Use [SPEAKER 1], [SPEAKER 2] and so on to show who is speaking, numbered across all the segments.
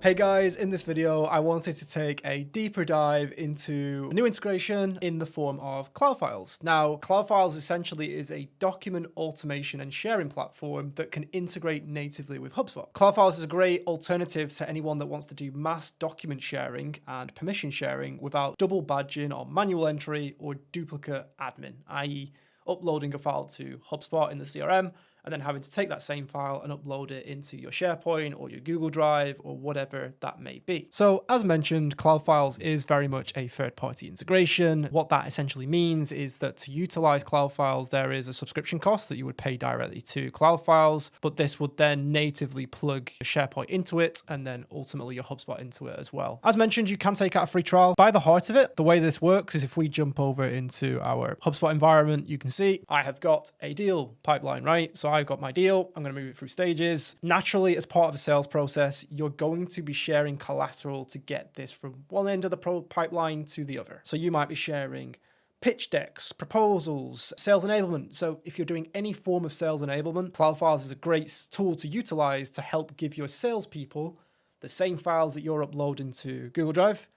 [SPEAKER 1] Hey guys, in this video, I wanted to take a deeper dive into a new integration in the form of CloudFiles. Now, CloudFiles essentially is a document automation and sharing platform that can integrate natively with HubSpot. CloudFiles is a great alternative to anyone that wants to do mass document sharing and permission sharing without double badging or manual entry or duplicate admin, i.e. uploading a file to HubSpot in the CRM and then having to take that same file and upload it into your SharePoint or your Google Drive or whatever that may be. So as mentioned, CloudFiles is very much a third-party integration. What that essentially means is that to utilize CloudFiles, there is a subscription cost that you would pay directly to CloudFiles, but this would then natively plug your SharePoint into it and then ultimately your HubSpot into it as well. As mentioned, you can take out a free trial. By the heart of it, the way this works is if we jump over into our HubSpot environment, you can see I have got a deal pipeline, right? So I've got my deal. I'm going to move it through stages. Naturally, as part of the sales process, you're going to be sharing collateral to get this from one end of the pipeline to the other. So you might be sharing pitch decks, proposals, sales enablement. So if you're doing any form of sales enablement, CloudFiles is a great tool to utilize to help give your salespeople the same files that you're uploading to Google Drive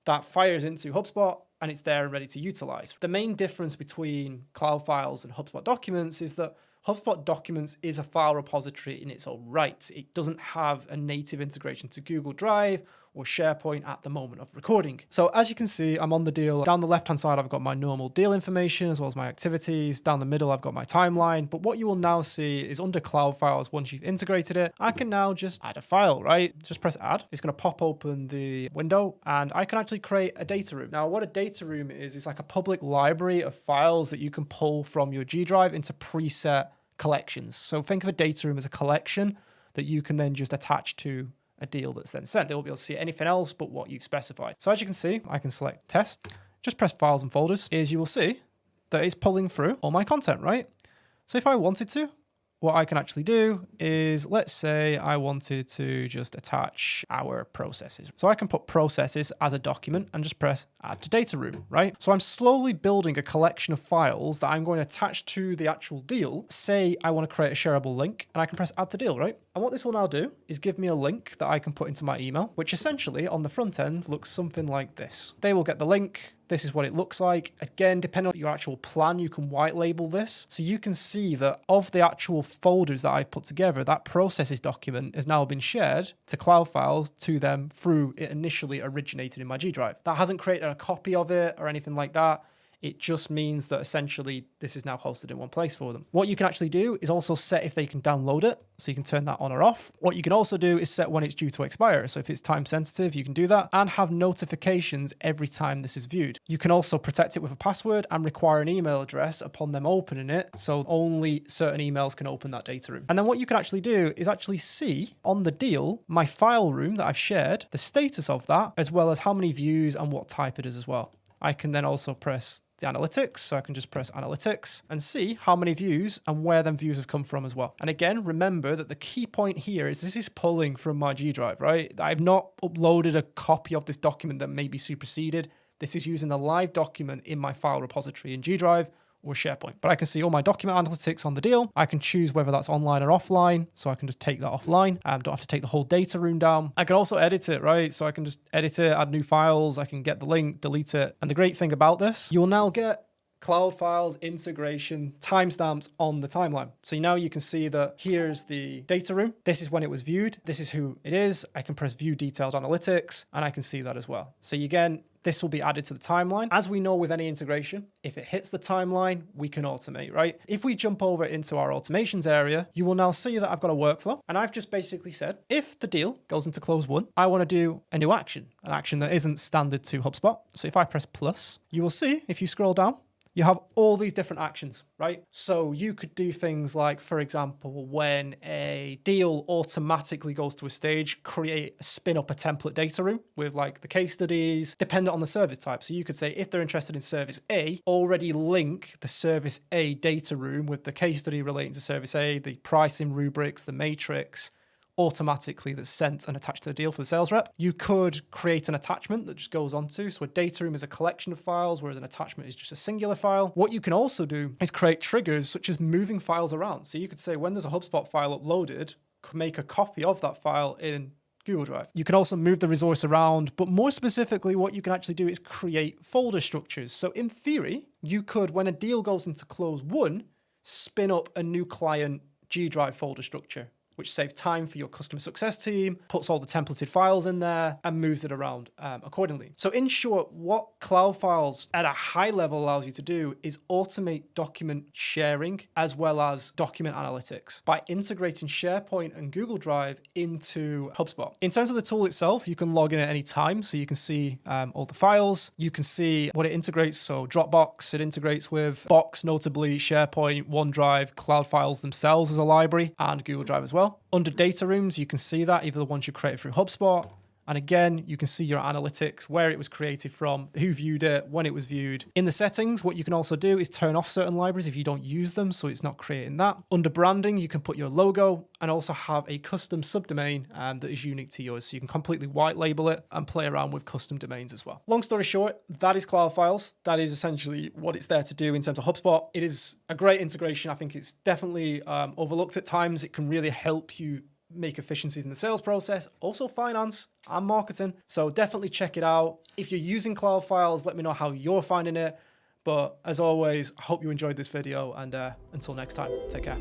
[SPEAKER 1] that fires into HubSpot, and it's there and ready to utilize. The main difference between CloudFiles and HubSpot Documents is that HubSpot Documents is a file repository in its own right. It doesn't have a native integration to Google Drive or SharePoint at the moment of recording. So as you can see, I'm on the deal. Down the left-hand side, I've got my normal deal information as well as my activities. Down the middle, I've got my timeline. But what you will now see is under CloudFiles, once you've integrated it, I can now just add a file, right? Just press add. It's going to pop open the window and I can actually create a data room. Now, what a data room is like a public library of files that you can pull from your G Drive into preset collections. So think of a data room as a collection that you can then just attach to a deal that's then sent. They won't be able to see anything else but what you've specified. So as you can see, I can select test, just press files and folders. As you will see that it's pulling through all my content, right? So if I wanted to, what I can actually do is, let's say I wanted to just attach our processes. So I can put processes as a document and just press add to data room, right? So I'm slowly building a collection of files that I'm going to attach to the actual deal. Say I want to create a shareable link and I can press add to deal, right? And what this will now do is give me a link that I can put into my email, which essentially on the front end looks something like this. They will get the link. This is what it looks like. Again, depending on your actual plan, you can white label this. So you can see that of the actual folders that I've put together, that processes document has now been shared to CloudFiles to them through it initially originated in my G Drive. That hasn't created a copy of it or anything like that. It just means that essentially this is now hosted in one place for them. What you can actually do is also set if they can download it. So you can turn that on or off. What you can also do is set when it's due to expire. So if it's time sensitive, you can do that and have notifications every time this is viewed. You can also protect it with a password and require an email address upon them opening it. So only certain emails can open that data room. And then what you can actually do is actually see on the deal, my file room that I've shared, the status of that, as well as how many views and what type it is as well. I can then also press the analytics. So I can just press analytics and see how many views and where them views have come from as well. And again, remember that the key point here is this is pulling from my G Drive, right? I've not uploaded a copy of this document that may be superseded. This is using the live document in my file repository in G Drive or SharePoint. But I can see all my document analytics on the deal. I can choose whether that's online or offline. So I can just take that offline. Don't have to take the whole data room down. I can also edit it, right? So I can just edit it, add new files. I can get the link, delete it. And the great thing about this, you'll now get CloudFiles integration timestamps on the timeline. So now you can see that here's the data room. This is when it was viewed. This is who it is. I can press view detailed analytics and I can see that as well. So again, this will be added to the timeline. As we know with any integration, if it hits the timeline, we can automate, right? If we jump over into our automations area, you will now see that I've got a workflow. And I've just basically said, if the deal goes into close one, I want to do a new action, an action that isn't standard to HubSpot. So if I press plus, you will see, if you scroll down, you have all these different actions, right? So you could do things like, for example, when a deal automatically goes to a stage, spin up a template data room with like the case studies, dependent on the service type. So you could say, if they're interested in service A, already link the service A data room with the case study relating to service A, the pricing rubrics, the matrix, automatically that's sent and attached to the deal for the sales rep. You could create an attachment that just goes onto. So a data room is a collection of files, whereas an attachment is just a singular file. What you can also do is create triggers such as moving files around. So you could say when there's a HubSpot file uploaded, make a copy of that file in Google Drive. You can also move the resource around, but more specifically, what you can actually do is create folder structures. So in theory, you could, when a deal goes into close one, spin up a new client G Drive folder structure, which saves time for your customer success team, puts all the templated files in there, and moves it around accordingly. So in short, what CloudFiles at a high level allows you to do is automate document sharing as well as document analytics by integrating SharePoint and Google Drive into HubSpot. In terms of the tool itself, you can log in at any time, so you can see all the files. You can see what it integrates, so Dropbox, it integrates with Box, notably SharePoint, OneDrive, CloudFiles themselves as a library, and Google Drive as well. Under data rooms, you can see that, either the ones you created through HubSpot. And again, you can see your analytics, where it was created from, who viewed it, when it was viewed. In the settings, what you can also do is turn off certain libraries if you don't use them, so it's not creating that. Under branding, you can put your logo and also have a custom subdomain that is unique to yours. So you can completely white label it and play around with custom domains as well. Long story short, that is CloudFiles. That is essentially what it's there to do in terms of HubSpot. It is a great integration. I think it's definitely overlooked at times. It can really help you make efficiencies in the sales process, also finance and marketing. So definitely check it out. If you're using CloudFiles, let me know how you're finding it. But as always, I hope you enjoyed this video, and until next time, take care.